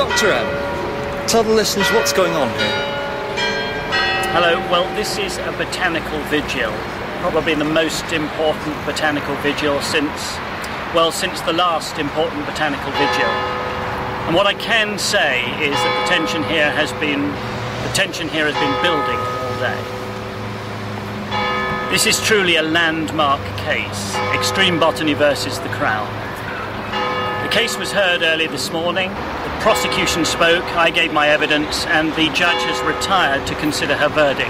Dr. M, tell the listeners what's going on here. Hello, well this is a botanical vigil, probably the most important botanical vigil since the last important botanical vigil. And what I can say is that the tension here has been building all day. This is truly a landmark case, eXtreme botany versus the Crown. The case was heard early this morning, the prosecution spoke, I gave my evidence, and the judge has retired to consider her verdict.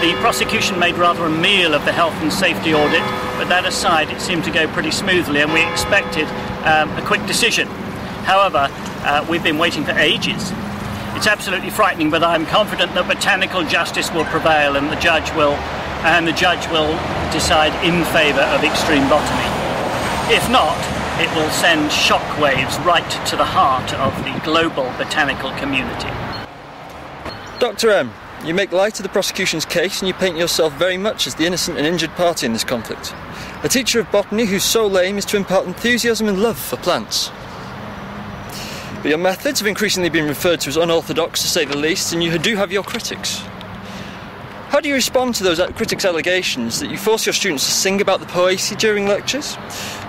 The prosecution made rather a meal of the health and safety audit, but that aside it seemed to go pretty smoothly and we expected a quick decision. However, we've been waiting for ages. It's absolutely frightening, but I'm confident that botanical justice will prevail and the judge will decide in favour of eXtreme botany. If not, it will send shockwaves right to the heart of the global botanical community. Dr. M, you make light of the prosecution's case and you paint yourself very much as the innocent and injured party in this conflict. A teacher of botany whose sole aim is to impart enthusiasm and love for plants. But your methods have increasingly been referred to as unorthodox, to say the least, and you do have your critics. How do you respond to those critics' allegations that you force your students to sing about the Poaceae during lectures?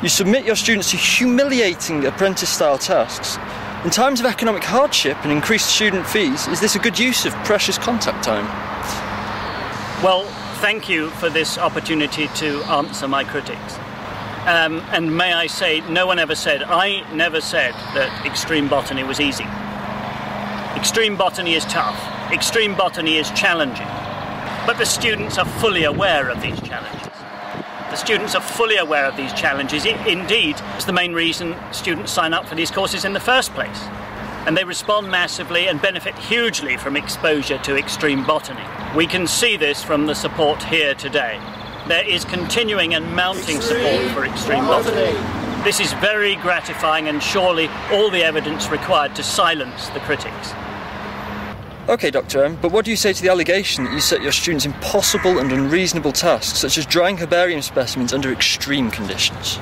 You submit your students to humiliating apprentice-style tasks. In times of economic hardship and increased student fees, is this a good use of precious contact time? Well, thank you for this opportunity to answer my critics. And may I say, I never said that eXtreme botany was easy. eXtreme botany is tough. eXtreme botany is challenging. But the students are fully aware of these challenges. The students are fully aware of these challenges. Indeed, it's the main reason students sign up for these courses in the first place. And they respond massively and benefit hugely from exposure to eXtreme botany. We can see this from the support here today. There is continuing and mounting support for eXtreme botany. This is very gratifying and surely all the evidence required to silence the critics. OK, Dr. M, but what do you say to the allegation that you set your students impossible and unreasonable tasks, such as drying herbarium specimens under extreme conditions?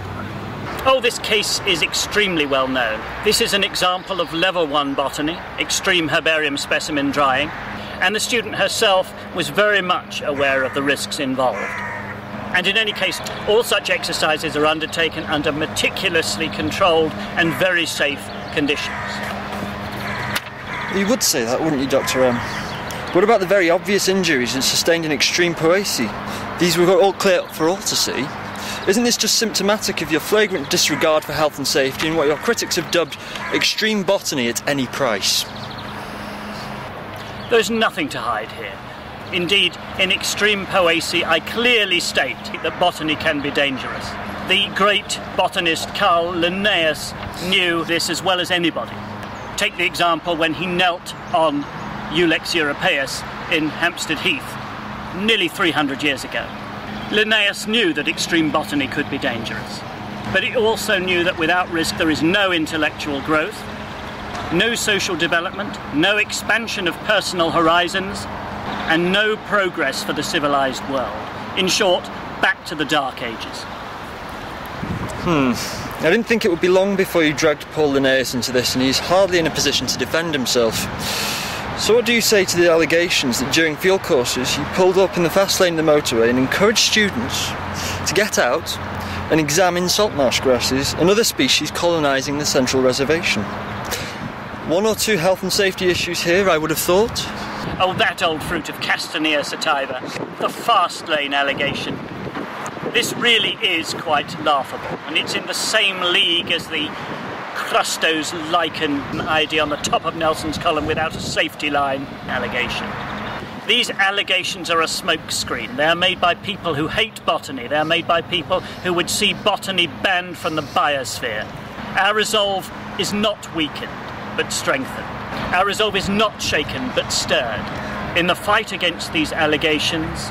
Oh, this case is extremely well known. This is an example of level 1 botany, extreme herbarium specimen drying, and the student herself was very much aware of the risks involved. And in any case, all such exercises are undertaken under meticulously controlled and very safe conditions. You would say that, wouldn't you, Dr. M? What about the very obvious injuries sustained in eXtreme Poaceae? These were all clear for all to see. Isn't this just symptomatic of your flagrant disregard for health and safety and what your critics have dubbed eXtreme botany at any price? There's nothing to hide here. Indeed, in eXtreme Poaceae, I clearly state that botany can be dangerous. The great botanist Carl Linnaeus knew this as well as anybody. Take the example when he knelt on Ilex europaeus in Hampstead Heath, nearly 300 years ago. Linnaeus knew that eXtreme botany could be dangerous, but he also knew that without risk there is no intellectual growth, no social development, no expansion of personal horizons, and no progress for the civilized world. In short, back to the Dark Ages. I didn't think it would be long before you dragged Paul Linnaeus into this, and he's hardly in a position to defend himself. So what do you say to the allegations that during field courses you pulled up in the fast lane of the motorway and encouraged students to get out and examine salt marsh grasses and other species colonising the central reservation? One or two health and safety issues here, I would have thought. Oh, that old fruit of Castanea sativa, the fast lane allegation. This really is quite laughable, and it's in the same league as the crustose lichen ID on the top of Nelson's column without a safety line allegation. These allegations are a smokescreen. They are made by people who hate botany. They are made by people who would see botany banned from the biosphere. Our resolve is not weakened, but strengthened. Our resolve is not shaken, but stirred in the fight against these allegations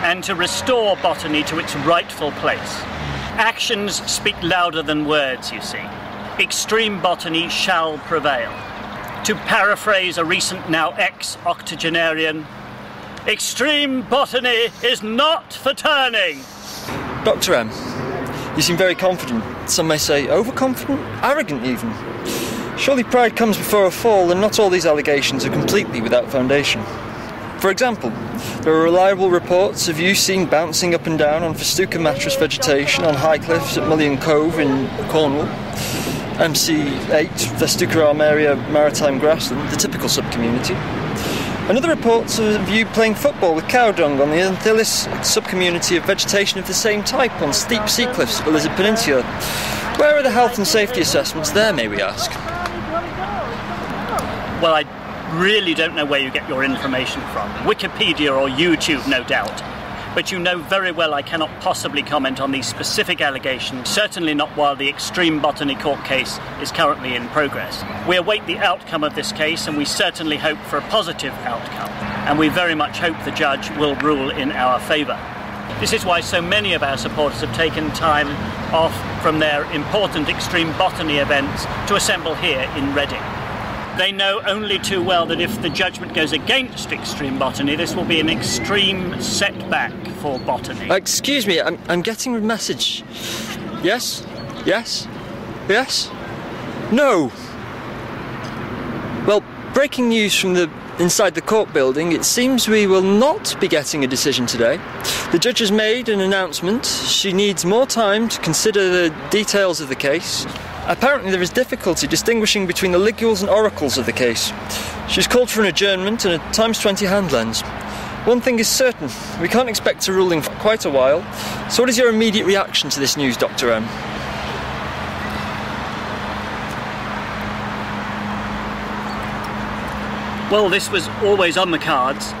and to restore botany to its rightful place. Actions speak louder than words, you see. eXtreme botany shall prevail. To paraphrase a recent now ex-octogenarian, eXtreme botany is not for turning. Dr. M, you seem very confident. Some may say overconfident, arrogant even. Surely pride comes before a fall, and not all these allegations are completely without foundation. For example, there are reliable reports of you seen bouncing up and down on festuca mattress vegetation on high cliffs at Mullion Cove in Cornwall, MC8, Festuca armaria maritime grassland, the typical subcommunity. Another reports of you playing football with cow dung on the Antilles subcommunity of vegetation of the same type on steep sea cliffs of the Lizard Peninsula. Where are the health and safety assessments there, may we ask? Well, I really don't know where you get your information from. Wikipedia or YouTube, no doubt. But you know very well I cannot possibly comment on these specific allegations, certainly not while the eXtreme botany court case is currently in progress. We await the outcome of this case, and we certainly hope for a positive outcome. And we very much hope the judge will rule in our favour. This is why so many of our supporters have taken time off from their important eXtreme botany events to assemble here in Reading. They know only too well that if the judgment goes against eXtreme botany, this will be an extreme setback for botany. Excuse me, I'm getting a message. Yes? Yes? Yes? No! Well, breaking news from inside the court building, it seems we will not be getting a decision today. The judge has made an announcement. She needs more time to consider the details of the case. Apparently there is difficulty distinguishing between the ligules and oracles of the case. She's called for an adjournment and a ×20 hand lens. One thing is certain, we can't expect a ruling for quite a while. So what is your immediate reaction to this news, Dr. M? Well, this was always on the cards.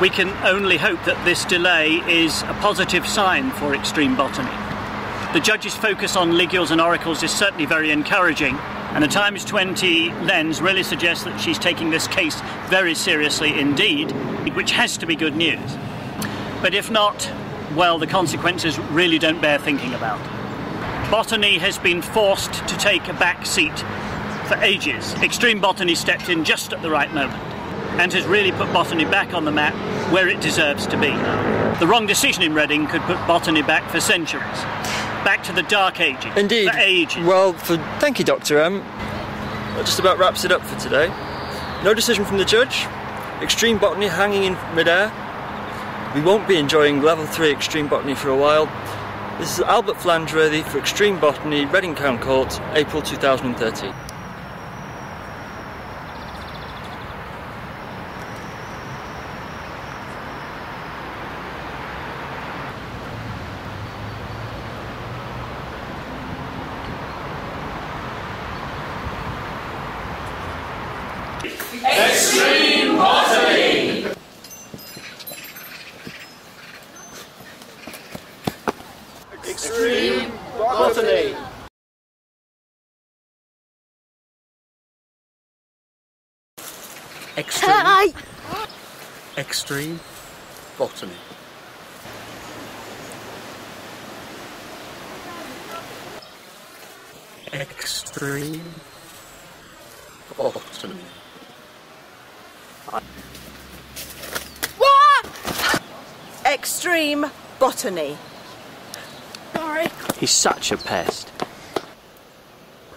We can only hope that this delay is a positive sign for eXtreme botany. The judge's focus on ligules and oracles is certainly very encouraging, and a ×20 lens really suggests that she's taking this case very seriously indeed, which has to be good news. But if not, well, the consequences really don't bear thinking about. Botany has been forced to take a back seat for ages. eXtreme botany stepped in just at the right moment and has really put botany back on the map where it deserves to be. The wrong decision in Reading could put botany back for centuries. Back to the Dark Ages. Indeed. For ages. Well, thank you, Dr. M. That just about wraps it up for today. No decision from the judge. eXtreme botany hanging in midair. We won't be enjoying level 3 eXtreme botany for a while. This is Albert Flangeworthy for eXtreme botany, Reading Crown Court, April 2013. eXtreme botany! eXtreme botany! eXtreme. eXtreme botany. eXtreme botany. What? eXtreme botany. Sorry. He's such a pest.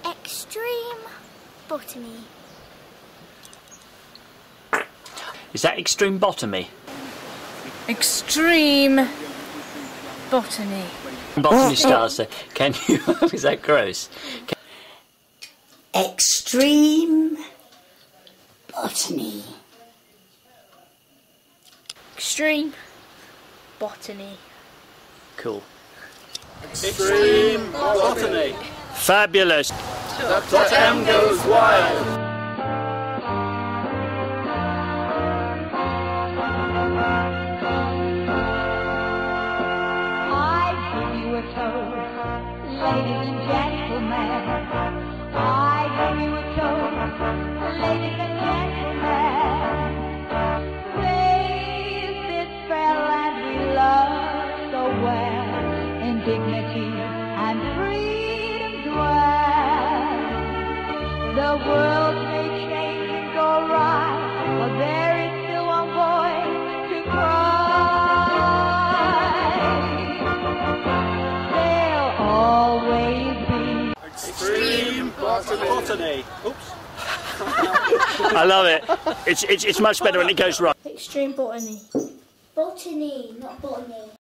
eXtreme botany. Is that eXtreme botany? eXtreme botany. Botany stars there. Can you... is that gross? eXtreme botany. eXtreme botany. Cool. eXtreme botany. Fabulous. DrMGoesWild. Ladies and gentlemen, I give you a toast, ladies and gentlemen. Praise this fair land we love so well, in dignity and freedom dwell. The world may change and go right, but there is still one voice to cry. There'll always be Botany. Oops. I love it. It's much better when it goes right. Extreme botany. Botany, not botany.